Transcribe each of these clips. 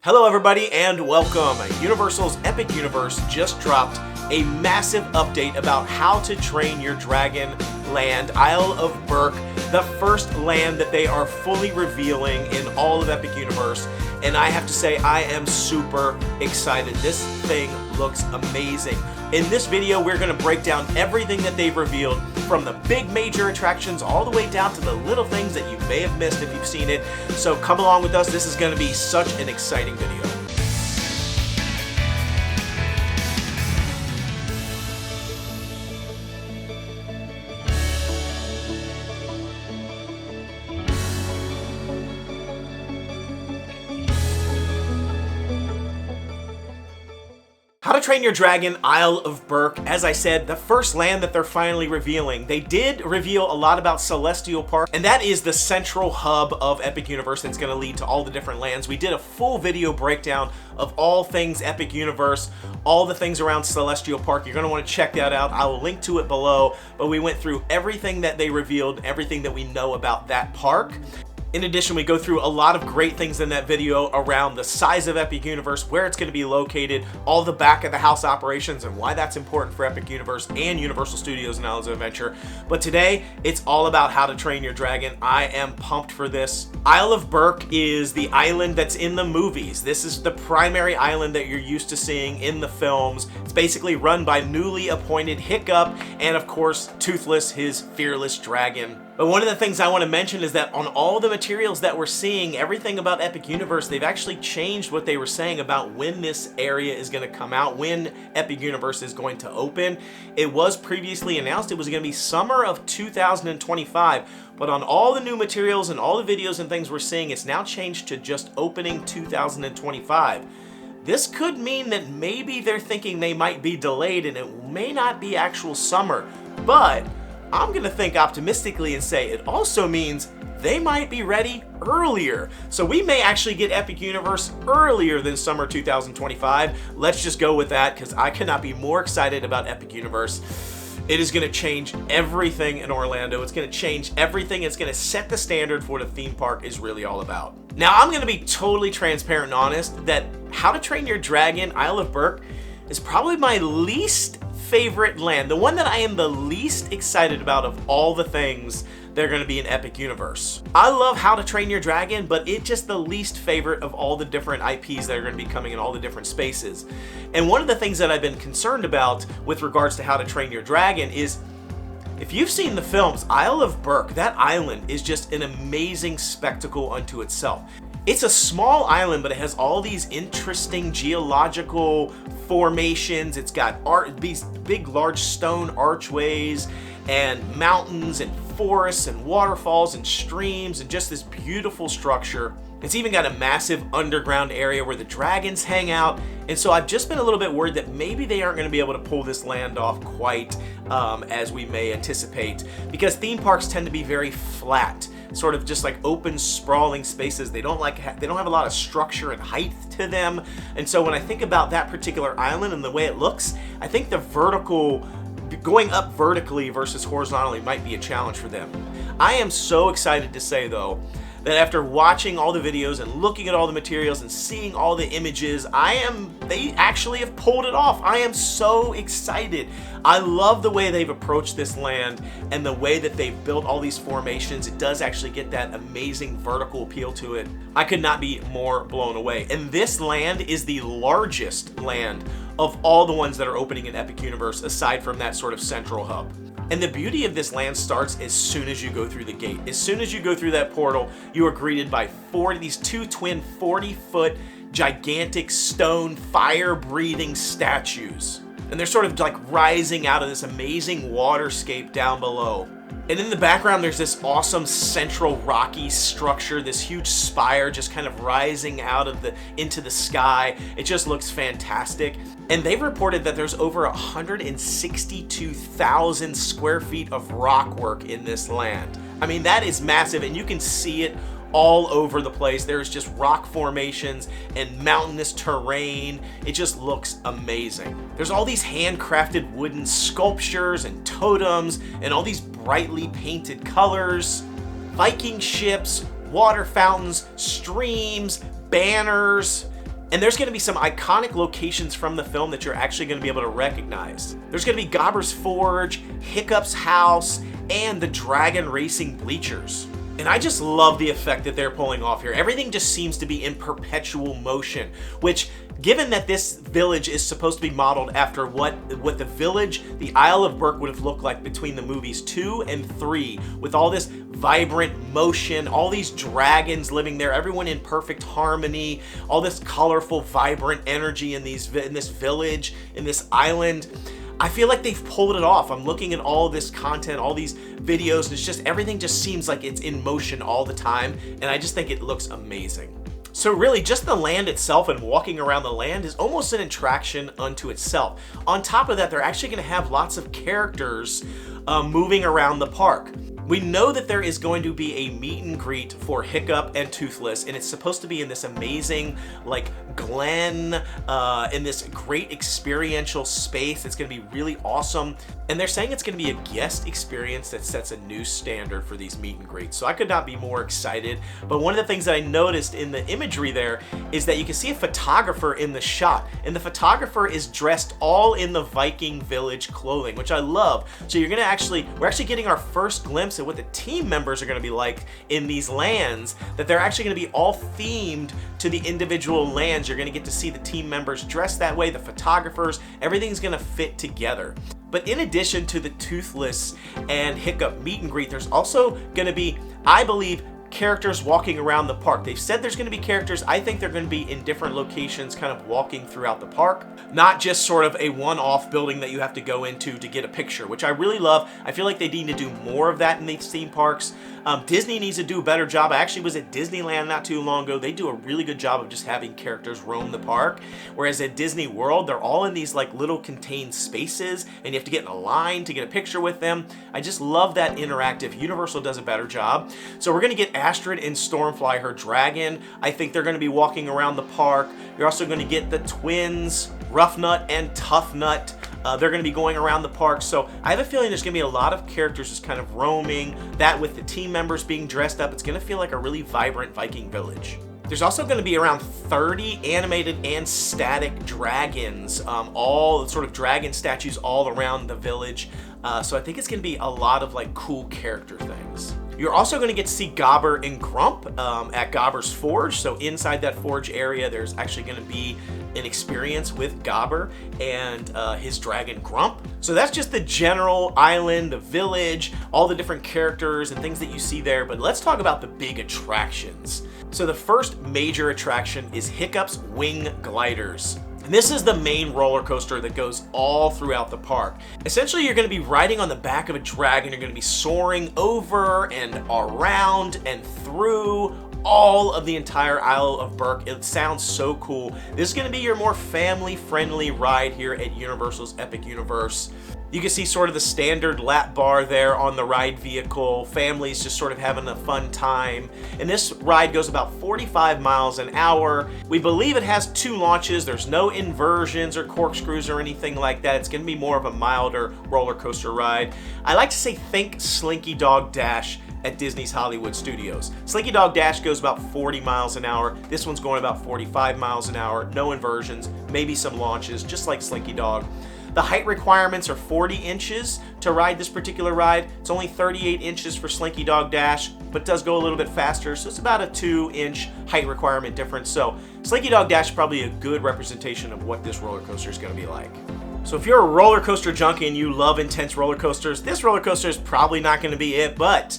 Hello everybody and welcome. Universal's Epic Universe just dropped a massive update about how to train your dragon land, Isle of Berk, the first land that they are fully revealing in all of Epic Universe. And I have to say, I am super excited. This thing looks amazing. In this video, we're going to break down everything that they've revealed, from the big major attractions all the way down to the little things that you may have missed if you've seen it. So come along with us. This is going to be such an exciting video. How to Train Your Dragon, Isle of Berk. As I said, the first land that they're finally revealing. They did reveal a lot about Celestial Park, and that is the central hub of Epic Universe that's going to lead to all the different lands. We did a full video breakdown of all things Epic Universe, all the things around Celestial Park. You're going to want to check that out. I will link to it below, but we went through everything that they revealed, everything that we know about that park. In addition, we go through a lot of great things in that video around the size of Epic Universe, where it's going to be located, all the back of the house operations, and why that's important for Epic Universe and Universal Studios and Islands of Adventure. But today, it's all about how to train your dragon. I am pumped for this. Isle of Berk is the island that's in the movies. This is the primary island that you're used to seeing in the films. It's basically run by newly appointed Hiccup and, of course, Toothless, his fearless dragon. But one of the things I want to mention is that on all the materials that we're seeing, everything about Epic Universe, they've actually changed what they were saying about when this area is going to come out, when Epic Universe is going to open. It was previously announced it was going to be summer of 2025, but on all the new materials and all the videos and things we're seeing, it's now changed to just opening 2025. This could mean that maybe they're thinking they might be delayed and it may not be actual summer, but I'm going to think optimistically and say it also means they might be ready earlier. So we may actually get Epic Universe earlier than summer 2025. Let's just go with that because I cannot be more excited about Epic Universe. It is going to change everything in Orlando. It's going to change everything. It's going to set the standard for what a theme park is really all about. Now, I'm going to be totally transparent and honest that How to Train Your Dragon, Isle of Berk, is probably my least favorite land, the one that I am the least excited about of all the things that are going to be in Epic Universe. I love How to Train Your Dragon, but it's just the least favorite of all the different IPs that are going to be coming in all the different spaces. And one of the things that I've been concerned about with regards to How to Train Your Dragon is, if you've seen the films, Isle of Berk, that island is just an amazing spectacle unto itself. It's a small island, but it has all these interesting geological formations. It's got these big, large stone archways and mountains and forests and waterfalls and streams and just this beautiful structure. It's even got a massive underground area where the dragons hang out. And so I've just been a little bit worried that maybe they aren't going to be able to pull this land off quite as we may anticipate, because theme parks tend to be very flat, sort of just like open, sprawling spaces. They don't have a lot of structure and height to them. And so when I think about that particular island and the way it looks, I think going up vertically versus horizontally might be a challenge for them. I am so excited to say, though, that after watching all the videos and looking at all the materials and seeing all the images, they actually have pulled it off. I am so excited. I love the way they've approached this land and the way that they've built all these formations. It does actually get that amazing vertical appeal to it. I could not be more blown away. And this land is the largest land of all the ones that are opening in Epic Universe, aside from that sort of central hub. And the beauty of this land starts as soon as you go through the gate. As soon as you go through that portal, you are greeted by these two twin 40-foot gigantic stone fire-breathing statues. And they're sort of like rising out of this amazing waterscape down below. And in the background, there's this awesome central rocky structure, this huge spire just kind of rising out of into the sky. It just looks fantastic. And they've reported that there's over 162,000 square feet of rock work in this land. I mean, that is massive, and you can see it all over the place. There's just rock formations and mountainous terrain. It just looks amazing. There's all these handcrafted wooden sculptures and totems and all these brightly painted colors, Viking ships, water fountains, streams, banners, And there's going to be some iconic locations from the film that you're actually going to be able to recognize. There's going to be Gobber's Forge, Hiccup's house, and the dragon racing bleachers. And I just love the effect that they're pulling off here. Everything just seems to be in perpetual motion, which, given that this village is supposed to be modeled after what the village, the Isle of Berk, would have looked like between the movies 2 and 3, with all this vibrant motion, all these dragons living there, everyone in perfect harmony, all this colorful, vibrant energy in this village, in this island. I feel like they've pulled it off. I'm looking at all this content, all these videos, and it's just, everything just seems like it's in motion all the time, and I just think it looks amazing. So really, just the land itself and walking around the land is almost an attraction unto itself. On top of that, they're actually going to have lots of characters moving around the park. We know that there is going to be a meet and greet for Hiccup and Toothless, and it's supposed to be in this amazing, like, glen, in this great experiential space. It's going to be really awesome. And they're saying it's going to be a guest experience that sets a new standard for these meet and greets. So I could not be more excited. But one of the things that I noticed in the imagery there is that you can see a photographer in the shot, and the photographer is dressed all in the Viking village clothing, which I love. So we're actually getting our first glimpse at what the team members are going to be like in these lands, that they're actually going to be all themed to the individual lands. You're going to get to see the team members dressed that way, the photographers, everything's going to fit together. But in addition to the Toothless and Hiccup meet and greet, there's also going to be, I believe, characters walking around the park. They've said there's going to be characters. I think they're going to be in different locations, kind of walking throughout the park, not just sort of a one-off building that you have to go into to get a picture, which I really love. I feel like they need to do more of that in these theme parks. Disney needs to do a better job. I actually was at Disneyland not too long ago. They do a really good job of just having characters roam the park, whereas at Disney World, they're all in these like little contained spaces, and you have to get in a line to get a picture with them. I just love that interactive. Universal does a better job. So we're going to get Astrid and Stormfly, her dragon. I think they're going to be walking around the park. You're also going to get the twins, Rough Nut and Tough Nut. They're going to be going around the park. So I have a feeling there's going to be a lot of characters just kind of roaming. That with the team members being dressed up, it's going to feel like a really vibrant Viking village. There's also going to be around 30 animated and static dragons, all sort of dragon statues all around the village. So I think it's going to be a lot of like cool character things. You're also going to get to see Gobber and Grump at Gobber's Forge. So inside that forge area, there's actually going to be an experience with Gobber and his dragon Grump. So that's just the general island, the village, all the different characters and things that you see there. But let's talk about the big attractions. So the first major attraction is Hiccup's Wing Gliders. And this is the main roller coaster that goes all throughout the park. Essentially, you're going to be riding on the back of a dragon. You're going to be soaring over and around and through all of the entire Isle of Berk. It sounds so cool. This is going to be your more family-friendly ride here at Universal's Epic Universe. You can see sort of the standard lap bar there on the ride vehicle. Families just sort of having a fun time. And this ride goes about 45 miles an hour. We believe it has 2 launches. There's no inversions or corkscrews or anything like that. It's going to be more of a milder roller coaster ride. I like to say think Slinky Dog Dash at Disney's Hollywood Studios. Slinky Dog Dash goes about 40 miles an hour. This one's going about 45 miles an hour. No inversions, maybe some launches, just like Slinky Dog. The height requirements are 40 inches to ride this particular ride. It's only 38 inches for Slinky Dog Dash, but does go a little bit faster, so it's about a 2-inch height requirement difference. So Slinky Dog Dash is probably a good representation of what this roller coaster is going to be like. So if you're a roller coaster junkie and you love intense roller coasters, this roller coaster is probably not going to be it, but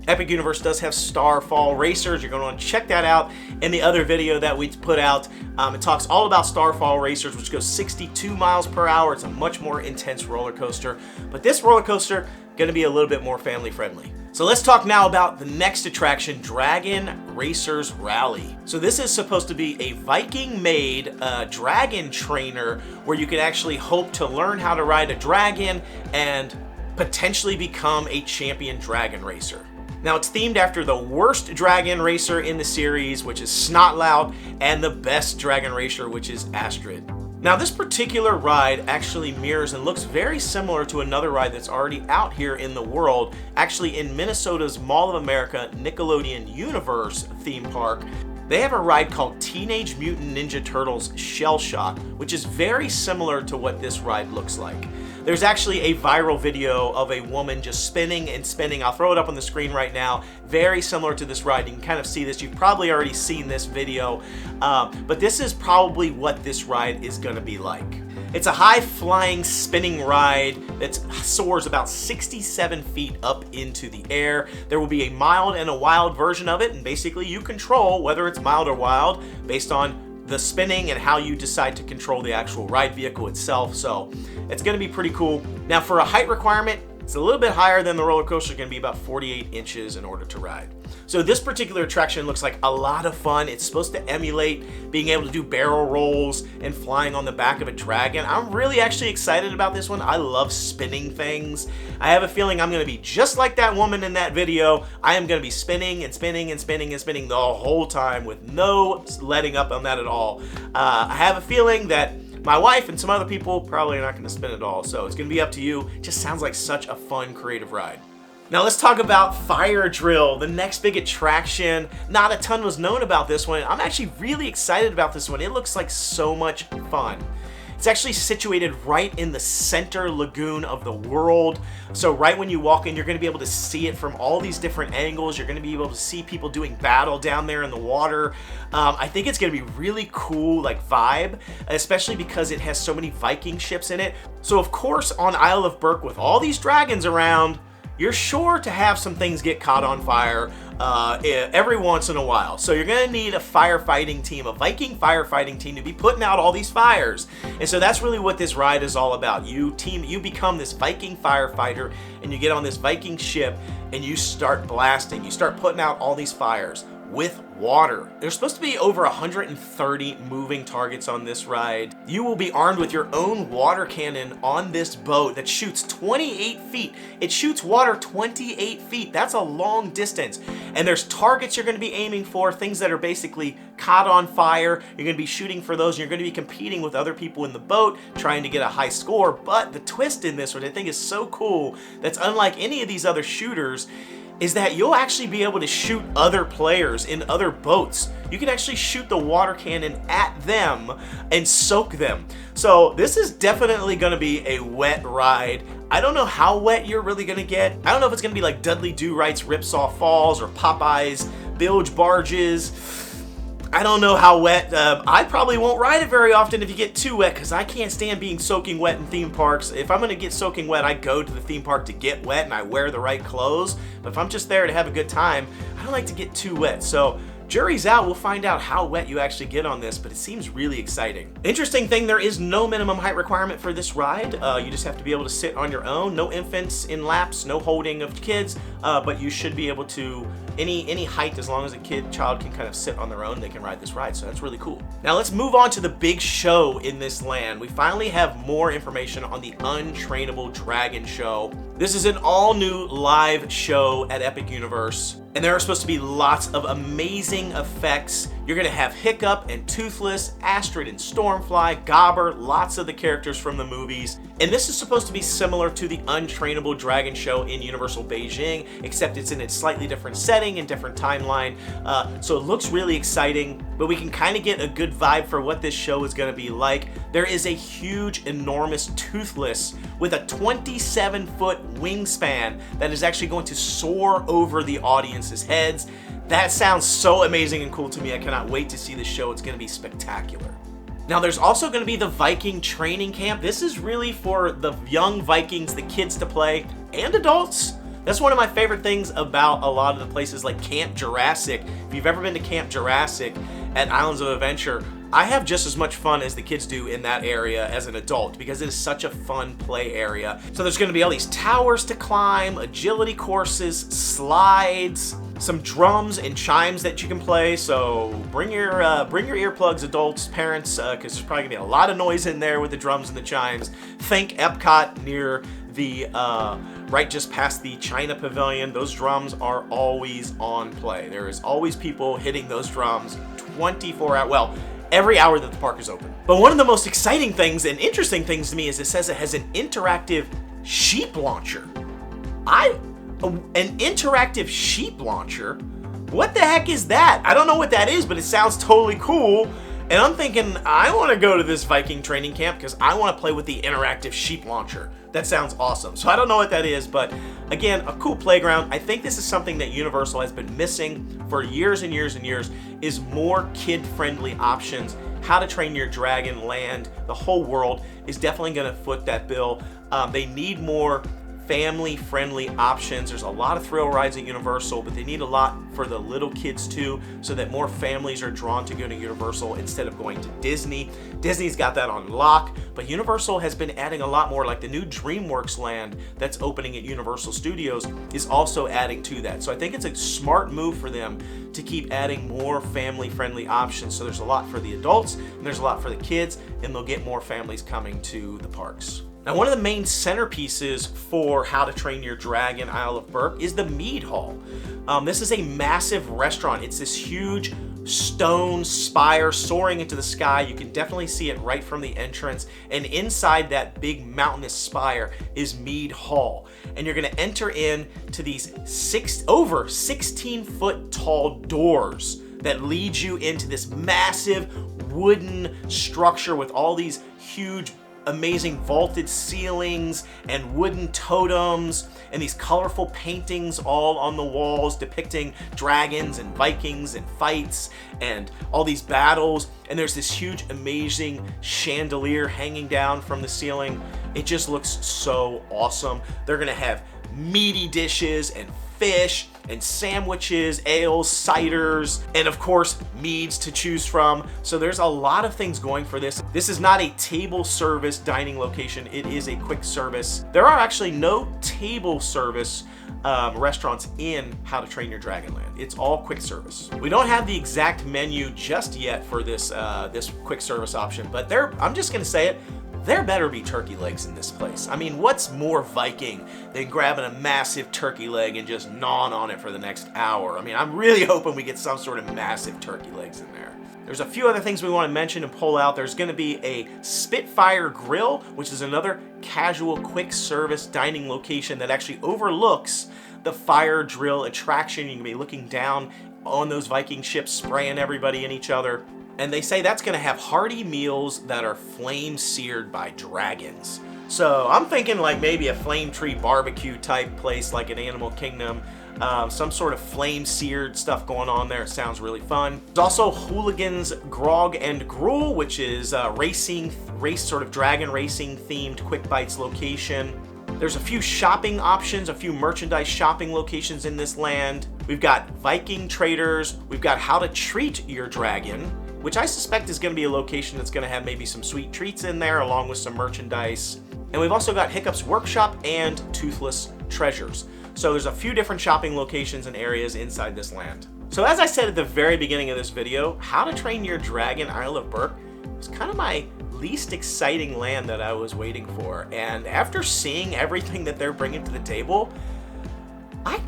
Epic Universe does have Starfall Racers. You're going to want to check that out in the other video that we put out. It talks all about Starfall Racers, which goes 62 miles per hour. It's a much more intense roller coaster. But this roller coaster going to be a little bit more family friendly. So let's talk now about the next attraction, Dragon Racers Rally. So this is supposed to be a Viking-made dragon trainer where you can actually hope to learn how to ride a dragon and potentially become a champion dragon racer. Now it's themed after the worst dragon racer in the series, which is Snotlout, and the best dragon racer, which is Astrid. Now this particular ride actually mirrors and looks very similar to another ride that's already out here in the world, actually in Minnesota's Mall of America Nickelodeon Universe theme park. They have a ride called Teenage Mutant Ninja Turtles Shell Shock, which is very similar to what this ride looks like. There's actually a viral video of a woman just spinning and spinning. I'll throw it up on the screen right now. Very similar to this ride. You can kind of see this. You've probably already seen this video, but this is probably what this ride is going to be like. It's a high-flying, spinning ride that soars about 67 feet up into the air. There will be a mild and a wild version of it, and basically you control whether it's mild or wild based on the spinning and how you decide to control the actual ride vehicle itself. So it's going to be pretty cool. Now, for a height requirement, it's a little bit higher than the roller coaster. It's going to be about 48 inches in order to ride. So this particular attraction looks like a lot of fun. It's supposed to emulate being able to do barrel rolls and flying on the back of a dragon. I'm really actually excited about this one. I love spinning things. I have a feeling I'm going to be just like that woman in that video. I am going to be spinning and spinning and spinning and spinning the whole time with no letting up on that at all. I have a feeling that my wife and some other people probably are not going to spin at all, so it's going to be up to you. It just sounds like such a fun, creative ride. Now let's talk about Fyre Drill, the next big attraction. Not a ton was known about this one. I'm actually really excited about this one. It looks like so much fun. It's actually situated right in the center lagoon of the world. So right when you walk in, you're going to be able to see it from all these different angles. You're going to be able to see people doing battle down there in the water. I think it's going to be really cool, like vibe, especially because it has so many Viking ships in it. So of course, on Isle of Berk, with all these dragons around, you're sure to have some things get caught on fire every once in a while. So you're gonna need a firefighting team, a Viking firefighting team, to be putting out all these fires. And so that's really what this ride is all about. You become this Viking firefighter, and you get on this Viking ship and you start blasting. You start putting out all these fires with water. There's supposed to be over 130 moving targets on this ride. You will be armed with your own water cannon on this boat that shoots 28 feet. It shoots water 28 feet. That's a long distance. And there's targets you're going to be aiming for, things that are basically caught on fire. You're going to be shooting for those. You're going to be competing with other people in the boat, trying to get a high score. But the twist in this, which I think is so cool, that's unlike any of these other shooters, is that you'll actually be able to shoot other players in other boats. You can actually shoot the water cannon at them and soak them. So this is definitely gonna be a wet ride. I don't know how wet you're really gonna get. I don't know if it's gonna be like Dudley Do-Right's Ripsaw Falls or Popeye's Bilge Barges. I don't know how wet. I probably won't ride it very often if you get too wet, because I can't stand being soaking wet in theme parks. If I'm going to get soaking wet, I go to the theme park to get wet and I wear the right clothes. But if I'm just there to have a good time, I don't like to get too wet. So jury's out. We'll find out how wet you actually get on this, but it seems really exciting. Interesting thing, there is no minimum height requirement for this ride. You just have to be able to sit on your own. No infants in laps, no holding of kids, but you should be able to, any height, as long as a child can kind of sit on their own, they can ride this ride, so that's really cool. Now let's move on to the big show in this land. We finally have more information on the Untrainable Dragon Show. This is an all-new live show at Epic Universe, and there are supposed to be lots of amazing effects. You're gonna have Hiccup and Toothless, Astrid and Stormfly, Gobber, lots of the characters from the movies. And this is supposed to be similar to the Untrainable Dragon Show in Universal Beijing, except it's in a slightly different setting and different timeline. So it looks really exciting, but we can kind of get a good vibe for what this show is gonna be like. There is a huge, enormous Toothless with a 27-foot wingspan that is actually going to soar over the audience's heads. That sounds so amazing and cool to me. I cannot wait to see this show. It's going to be spectacular. Now there's also going to be the Viking training camp. This is really for the young Vikings, the kids to play, and adults. That's one of my favorite things about a lot of the places like Camp Jurassic. If you've ever been to Camp Jurassic at Islands of Adventure, I have just as much fun as the kids do in that area as an adult, because it is such a fun play area. So there's going to be all these towers to climb, agility courses, slides, some drums and chimes that you can play. So bring your earplugs, adults, parents, because there's probably gonna be a lot of noise in there with the drums and the chimes. Think Epcot near the right just past the China Pavilion. Those drums are always on play. There is always people hitting those drums 24 hours. Well, every hour that the park is open. But one of the most exciting things and interesting things to me is it says it has an interactive sheep launcher. An interactive sheep launcher? What the heck is that? I don't know what that is, but it sounds totally cool. And I'm thinking, I want to go to this Viking training camp because I want to play with the interactive sheep launcher. That sounds awesome. So I don't know what that is, but again, a cool playground. I think this is something that Universal has been missing for years and years and years, is more kid-friendly options. How to Train Your Dragon Land, the whole world, is definitely going to foot that bill. They need more family-friendly options. There's a lot of thrill rides at Universal, but they need a lot for the little kids too, so that more families are drawn to go to Universal instead of going to Disney. Disney's got that on lock, but Universal has been adding a lot more, like the new DreamWorks land that's opening at Universal Studios is also adding to that. So I think it's a smart move for them to keep adding more family-friendly options. So there's a lot for the adults and there's a lot for the kids, and they'll get more families coming to the parks. Now, one of the main centerpieces for How to Train Your Dragon Isle of Berk is the Mead Hall. This is a massive restaurant. It's this huge stone spire soaring into the sky. You can definitely see it right from the entrance. And inside that big mountainous spire is Mead Hall. And you're gonna enter in to these over 16-foot tall doors that lead you into this massive wooden structure with all these huge amazing vaulted ceilings and wooden totems and these colorful paintings all on the walls depicting dragons and Vikings and fights and all these battles. And there's this huge amazing chandelier hanging down from the ceiling. It just looks so awesome. They're gonna have meaty dishes and fish and sandwiches, ales, ciders, and of course, meads to choose from. So there's a lot of things going for this. This is not a table service dining location. It is a quick service. There are actually no table service restaurants in How to Train Your Dragon Land. It's all quick service. We don't have the exact menu just yet for this this quick service option, but I'm just gonna say it, there better be turkey legs in this place. I mean, what's more Viking than grabbing a massive turkey leg and just gnawing on it for the next hour? I mean, I'm really hoping we get some sort of massive turkey legs in there. There's a few other things we want to mention and pull out. There's going to be a Spitfire Grill, which is another casual quick service dining location that actually overlooks the Fyre Drill attraction. You can be looking down on those Viking ships, spraying everybody and each other. And they say that's gonna have hearty meals that are flame seared by dragons. So I'm thinking like maybe a flame tree barbecue type place like an Animal Kingdom. Some sort of flame seared stuff going on there. It sounds really fun. There's also Hooligan's Grog and Gruel, which is a race sort of dragon racing themed quick bites location. There's a few shopping options, a few merchandise shopping locations in this land. We've got Viking traders. We've got How to Treat Your Dragon, which I suspect is going to be a location that's going to have maybe some sweet treats in there along with some merchandise. And we've also got Hiccup's Workshop and Toothless Treasures. So there's a few different shopping locations and areas inside this land. So as I said at the very beginning of this video, How to Train Your Dragon Isle of Berk was kind of my least exciting land that I was waiting for. And after seeing everything that they're bringing to the table, I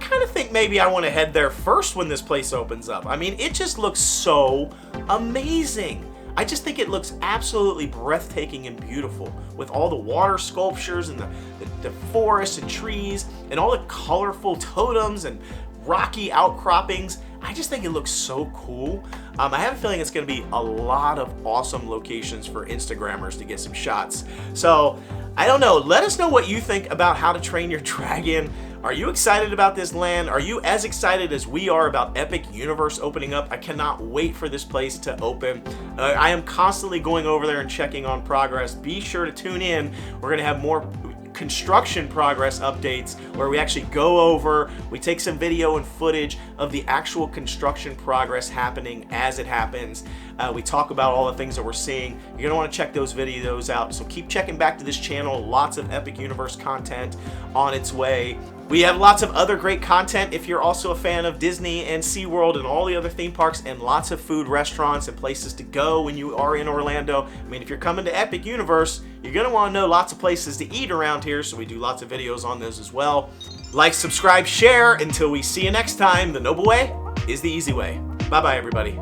kind of think maybe I want to head there first when this place opens up. I mean, it just looks so amazing. I just think it looks absolutely breathtaking and beautiful with all the water sculptures and the forests and trees and all the colorful totems and rocky outcroppings. I just think it looks so cool. I have a feeling it's going to be a lot of awesome locations for Instagrammers to get some shots. So I don't know. Let us know what you think about How to Train Your Dragon. Are you excited about this land? Are you as excited as we are about Epic Universe opening up? I cannot wait for this place to open. I am constantly going over there and checking on progress. Be sure to tune in. We're going to have more construction progress updates where we actually go over, we take some video and footage of the actual construction progress happening as it happens. We talk about all the things that we're seeing. You're gonna want to check those videos out, so keep checking back to this channel. Lots of Epic Universe content on its way. We have lots of other great content if you're also a fan of Disney and SeaWorld and all the other theme parks, and lots of food restaurants and places to go when you are in Orlando. I mean, if you're coming to Epic Universe, you're going to want to know lots of places to eat around here, so we do lots of videos on those as well. Like, subscribe, share. Until we see you next time, the noble way is the easy way. Bye-bye, everybody.